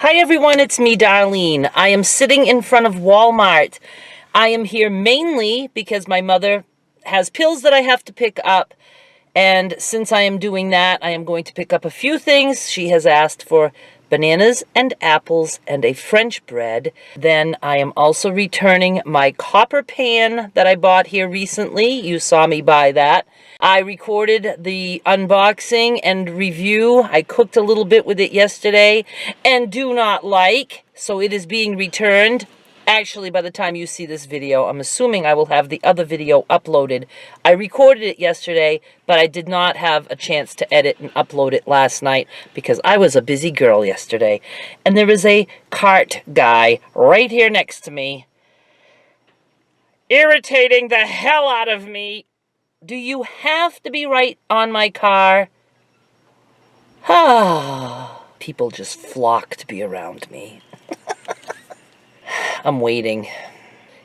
Hi everyone, it's me, Darlene. I am sitting in front of Walmart. I am here mainly because my mother has pills that I have to pick up. And since I am doing that, I am going to pick up a few things. She has asked for bananas and apples and a French bread. Then I am also returning my copper pan that I bought here recently. You saw me buy that. I recorded the unboxing and review. I cooked a little bit with it yesterday and do not like, so it is being returned. Actually, by the time you see this video, I'm assuming I will have the other video uploaded. I recorded it yesterday, but I did not have a chance to edit and upload it last night because I was a busy girl yesterday. And there is a cart guy right here next to me, irritating the hell out of me. Do you have to be right on my car? Ah, people just flock to be around me. I'm waiting.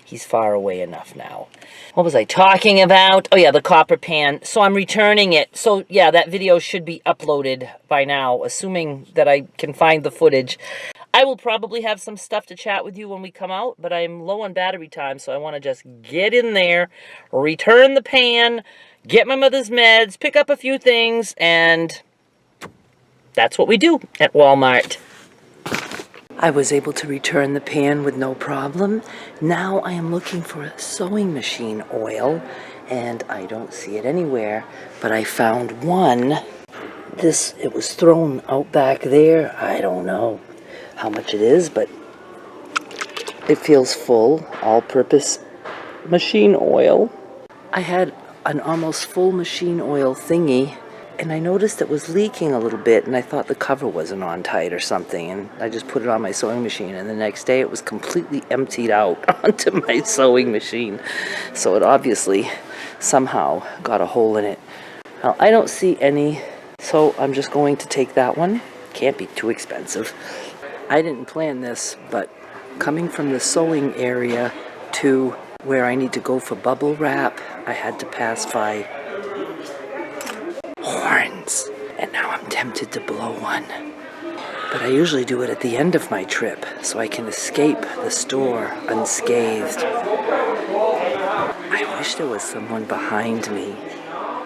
He's far away enough now. What was I talking about? Oh yeah, the copper pan. So I'm returning it. So yeah, that video should be uploaded by now, assuming that I can find the footage. I will probably have some stuff to chat with you when we come out, but I'm low on battery time, so I want to just get in there, return the pan, get my mother's meds, pick up a few things, and that's what we do at Walmart. I was able to return the pan with no problem. Now I am looking for a sewing machine oil, and I don't see it anywhere, but I found one. It was thrown out back there. I don't know how much it is, but it feels full. All-purpose machine oil. I had an almost full machine oil thingy, and I noticed it was leaking a little bit, and I thought the cover wasn't on tight or something, and I just put it on my sewing machine, and the next day it was completely emptied out onto my sewing machine. So it obviously somehow got a hole in it. Now, I don't see any, so I'm just going to take that one. Can't be too expensive. I didn't plan this, but coming from the sewing area to where I need to go for bubble wrap, I had to pass by horns, and now I'm tempted to blow one. But I usually do it at the end of my trip, so I can escape the store unscathed. I wish there was someone behind me.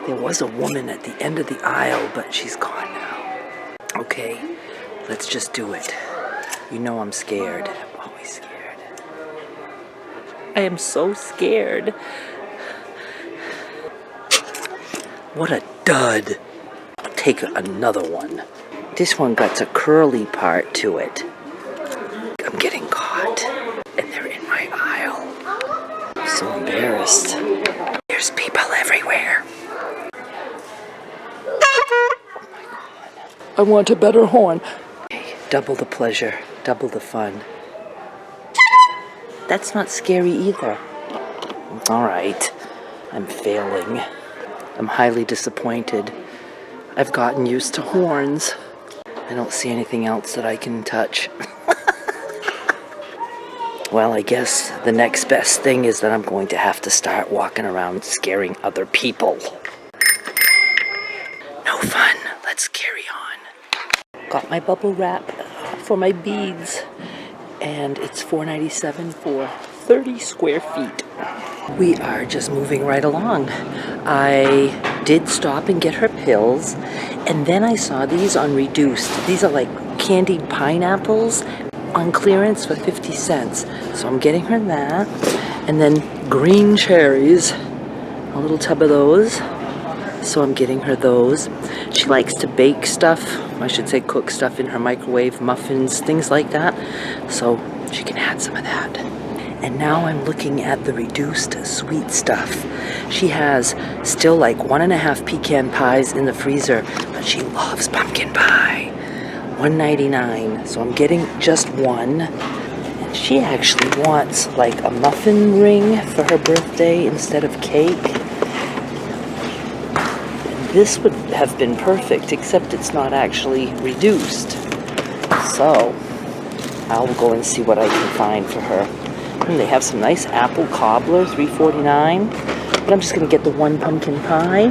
There was a woman at the end of the aisle, but she's gone now. Okay, let's just do it. You know I'm scared. I'm always scared. I am so scared. What a dud. I'll take another one. This one got a curly part to it. I'm getting caught. And they're in my aisle. I'm so embarrassed. There's people everywhere. Oh my God. I want a better horn. Okay, double the pleasure, double the fun. That's not scary either. All right. I'm failing. I'm highly disappointed. I've gotten used to horns. I don't see anything else that I can touch. Well, I guess the next best thing is that I'm going to have to start walking around scaring other people. No fun. Let's carry on. Got my bubble wrap for my beads, and it's $4.97 for 30 square feet. We are just moving right along. I did stop and get her pills, and then I saw these on reduced. These are like candied pineapples on clearance for 50 cents. So I'm getting her that. And then green cherries, a little tub of those. So I'm getting her those. She likes to bake stuff, I should say cook stuff in her microwave, muffins, things like that. So she can add some of that. And now I'm looking at the reduced sweet stuff. She has still like 1.5 pecan pies in the freezer, but she loves pumpkin pie. $1.99, so I'm getting just one. And she actually wants like a muffin ring for her birthday instead of cake. And this would have been perfect, except it's not actually reduced. So I'll go and see what I can find for her. And they have some nice apple cobbler, $3.49. But I'm just going to get the one pumpkin pie.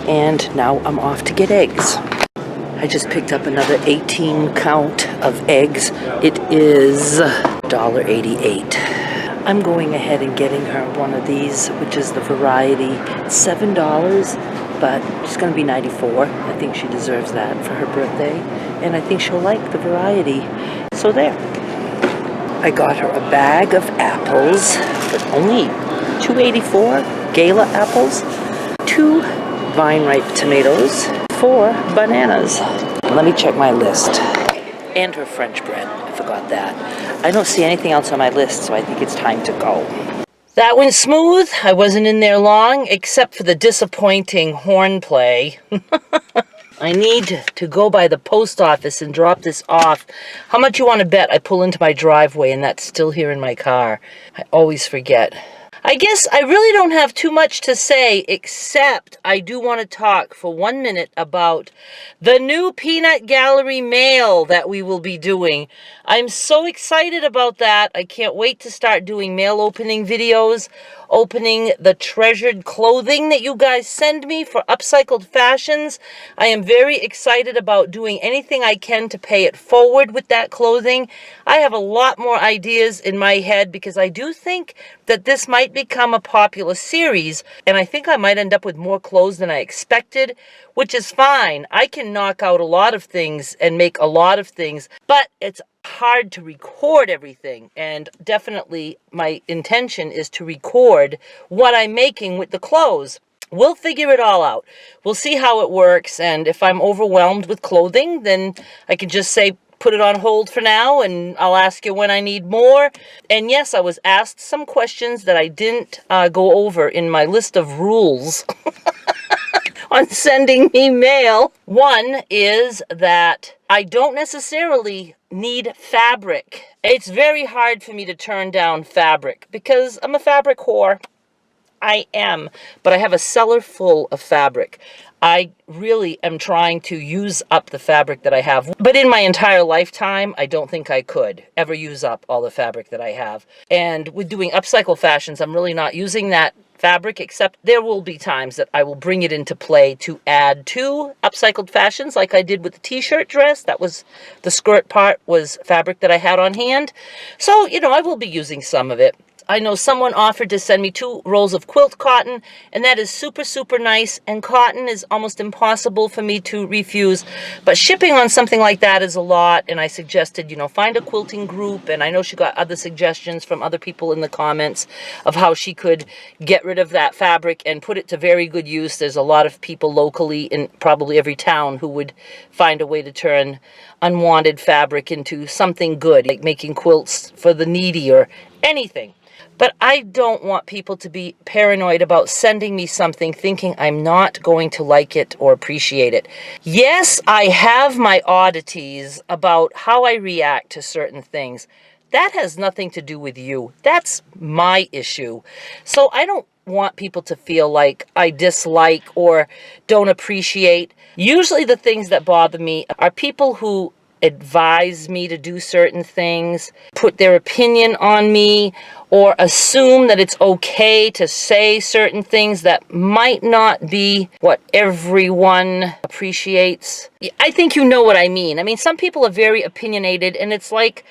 And now I'm off to get eggs. I I just picked up another 18 count of eggs. It is $1.88. I'm going ahead and getting her one of these, which is the variety. It's $7, but she's going to be 94. I think she deserves that for her birthday, and I think she'll like the variety. So there. I got her a bag of apples, but only $2.84. Gala apples, 2 vine-ripe tomatoes, 4 bananas. Let me check my list. And her French bread. I forgot that. I don't see anything else on my list, so I think it's time to go. That went smooth. I wasn't in there long, except for the disappointing horn play. I need to go by the post office and drop this off. How much you want to bet I pull into my driveway and that's still here in my car? I always forget. I guess I really don't have too much to say, except I do want to talk for 1 minute about the new Peanut Gallery mail that we will be doing. I'm so excited about that. I can't wait to start doing mail opening videos, opening the treasured clothing that you guys send me for Upcycled Fashions. I am very excited about doing anything I can to pay it forward with that clothing. I have a lot more ideas in my head because I do think that this might become a popular series, and I think I might end up with more clothes than I expected, which is fine. I can knock out a lot of things and make a lot of things, but it's hard to record everything, and definitely my intention is to record what I'm making with the clothes. We'll figure it all out. We'll see how it works, and if I'm overwhelmed with clothing, then I can just say, put it on hold for now, and I'll ask you when I need more. And yes, I was asked some questions that I didn't go over in my list of rules on sending me mail. One is that I don't necessarily need fabric. It's very hard for me to turn down fabric because I'm a fabric whore. I am, but I have a cellar full of fabric. I really am trying to use up the fabric that I have. But in my entire lifetime, I don't think I could ever use up all the fabric that I have. And with doing Upcycled Fashions, I'm really not using that fabric, except there will be times that I will bring it into play to add to Upcycled Fashions, like I did with the t-shirt dress. That was, the skirt part was fabric that I had on hand. So, you know, I will be using some of it. I know someone offered to send me 2 rolls of quilt cotton, and that is super, super nice, and cotton is almost impossible for me to refuse. But shipping on something like that is a lot, and I suggested, you know, find a quilting group, and I know she got other suggestions from other people in the comments of how she could get rid of that fabric and put it to very good use. There's a lot of people locally in probably every town who would find a way to turn unwanted fabric into something good, like making quilts for the needy or anything. But I don't want people to be paranoid about sending me something thinking I'm not going to like it or appreciate it. Yes, I have my oddities about how I react to certain things. That has nothing to do with you. That's my issue. So I don't want people to feel like I dislike or don't appreciate. Usually the things that bother me are people who advise me to do certain things, put their opinion on me, or assume that it's okay to say certain things that might not be what everyone appreciates. I think you know what I mean. I mean, some people are very opinionated, and it's like,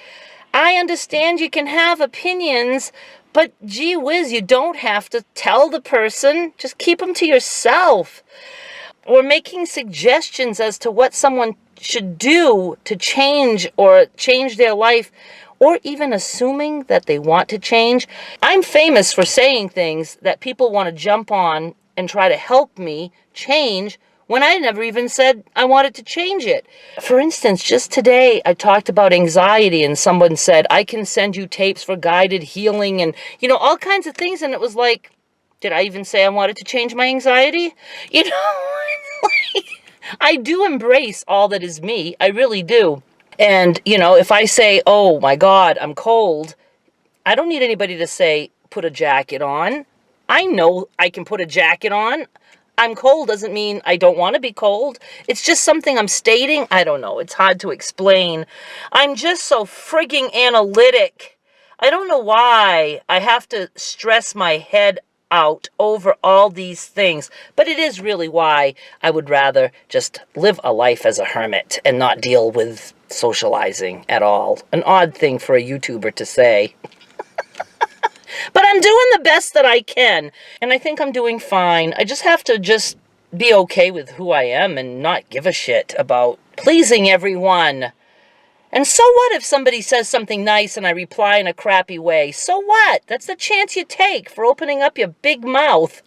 I understand you can have opinions, but gee whiz, you don't have to tell the person. Just keep them to yourself. Or making suggestions as to what someone should do to change or change their life, or even assuming that they want to change. I'm famous for saying things that people want to jump on and try to help me change when I never even said I wanted to change it. For instance, just today I talked about anxiety and someone said, I can send you tapes for guided healing and, you know, all kinds of things. And it was like, did I even say I wanted to change my anxiety? You know, like, I do embrace all that is me. I really do. And, you know, if I say, oh my God, I'm cold, I don't need anybody to say, put a jacket on. I know I can put a jacket on. I'm cold doesn't mean I don't want to be cold. It's just something I'm stating. I don't know. It's hard to explain. I'm just so frigging analytic. I don't know why I have to stress my head out over all these things. But it is really why I would rather just live a life as a hermit and not deal with socializing at all. An odd thing for a YouTuber to say. But I'm doing the best that I can, and I think I'm doing fine. I just have to just be okay with who I am and not give a shit about pleasing everyone. And so what if somebody says something nice and I reply in a crappy way? So what? That's the chance you take for opening up your big mouth.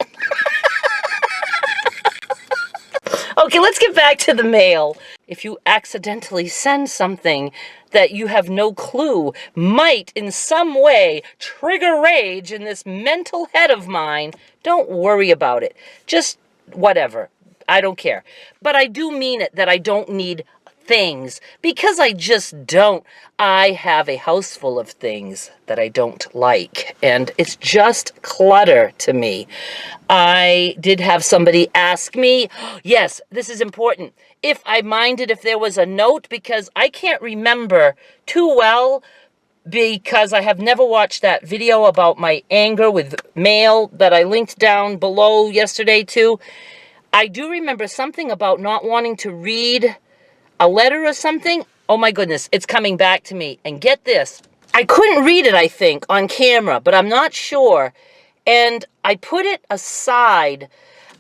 Okay, let's get back to the mail. If you accidentally send something that you have no clue might in some way trigger rage in this mental head of mine, don't worry about it. Just whatever. I don't care. But I do mean it that I don't need things, because I just don't. I have a house full of things that I don't like, and it's just clutter to me. I did have somebody ask me, yes, this is important, if I minded if there was a note, because I can't remember too well, because I have never watched that video about my anger with mail that I linked down below yesterday too. I do remember something about not wanting to read a letter or something. Oh my goodness, it's coming back to me. And get this, I couldn't read it, I think, on camera, but I'm not sure. And I put it aside.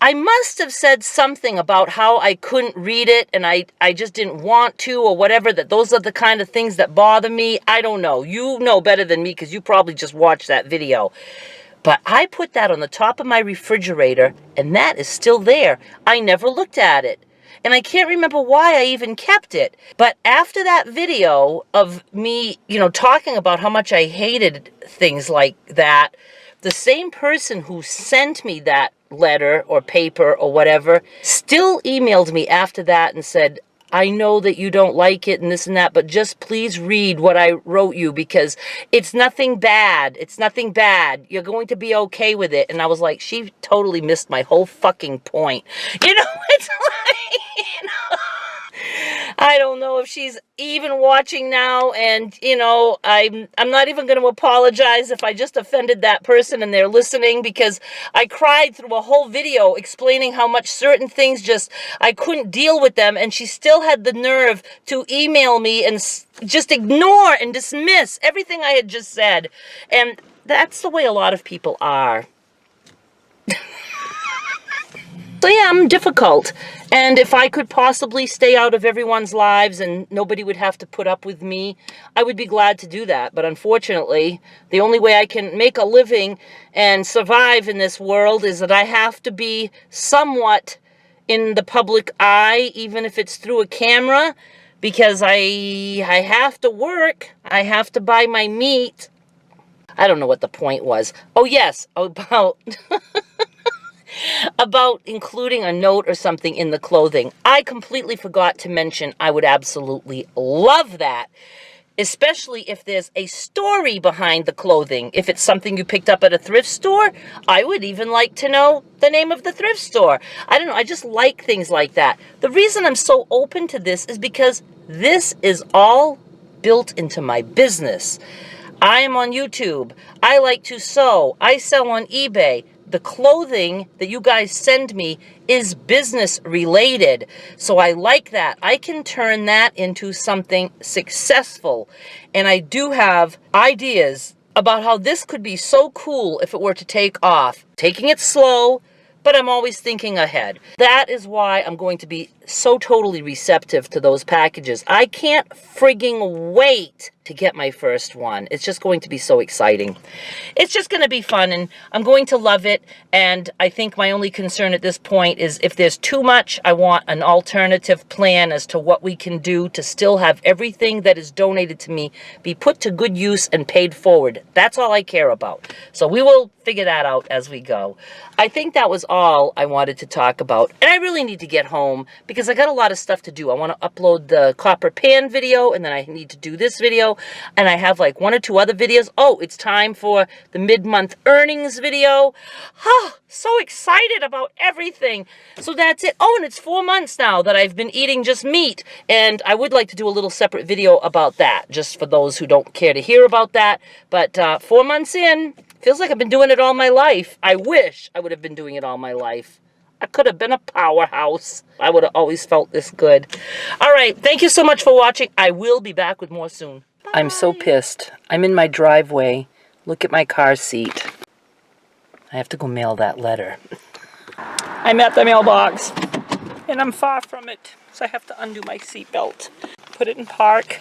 I must have said something about how I couldn't read it and I just didn't want to or whatever, that those are the kind of things that bother me. I don't know. You know better than me because you probably just watched that video. But I put that on the top of my refrigerator and that is still there. I never looked at it. And I can't remember why I even kept it. But after that video of me, talking about how much I hated things like that, the same person who sent me that letter or paper or whatever still emailed me after that and said, I know that you don't like it and this and that, but just please read what I wrote you because it's nothing bad. It's nothing bad. You're going to be okay with it. And I was like, she totally missed my whole fucking point. It's like, I don't know if she's even watching now, and I'm not even going to apologize if I just offended that person and they're listening, because I cried through a whole video explaining how much certain things I couldn't deal with them, and she still had the nerve to email me and just ignore and dismiss everything I had just said. And that's the way a lot of people are. So yeah, I'm difficult. And if I could possibly stay out of everyone's lives and nobody would have to put up with me, I would be glad to do that. But unfortunately, the only way I can make a living and survive in this world is that I have to be somewhat in the public eye, even if it's through a camera, because I have to work. I have to buy my meat. I don't know what the point was. Oh yes, about including a note or something in the clothing. I completely forgot to mention I would absolutely love that, especially if there's a story behind the clothing. If it's something you picked up at a thrift store, I would even like to know the name of the thrift store. I don't know, I just like things like that. The reason I'm so open to this is because this is all built into my business. I am on YouTube. I like to sew. I sell on eBay. The clothing that you guys send me is business related. So I like that. I can turn that into something successful. And I do have ideas about how this could be so cool if it were to take off. Taking it slow, but I'm always thinking ahead. That is why I'm going to be so totally receptive to those packages. I can't frigging wait to get my first one. It's just going to be so exciting. It's just going to be fun, and I'm going to love it. And I think my only concern at this point is if there's too much, I want an alternative plan as to what we can do to still have everything that is donated to me be put to good use and paid forward. That's all I care about. So we will figure that out as we go. I think that was all I wanted to talk about. And I really need to get home because I got a lot of stuff to do. I want to upload the copper pan video, and then I need to do this video, and I have like 1 or 2 other videos. Oh, it's time for the mid-month earnings video. Oh, so excited about everything. So that's it. Oh, and it's 4 months now that I've been eating just meat, and I would like to do a little separate video about that, just for those who don't care to hear about that. But 4 months in, Feels like I've been doing it all my life. I wish I would have been doing it all my life. I could have been a powerhouse. I would have always felt this good. All right. Thank you so much for watching. I will be back with more soon. Bye. I'm so pissed. I'm in my driveway. Look at my car seat. I have to go mail that letter. I'm at the mailbox, and I'm far from it, so I have to undo my seatbelt, put it in park,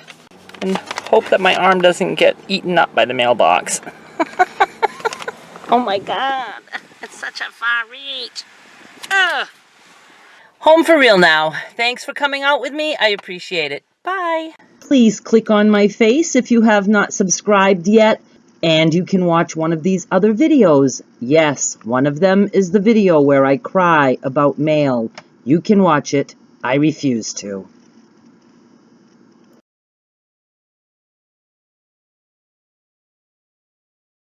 and hope that my arm doesn't get eaten up by the mailbox. Oh my God, it's such a far reach. Ugh. Home for real now. Thanks for coming out with me. I appreciate it. Bye. Please click on my face if you have not subscribed yet, and you can watch one of these other videos. Yes, one of them is the video where I cry about mail. You can watch it. I refuse to.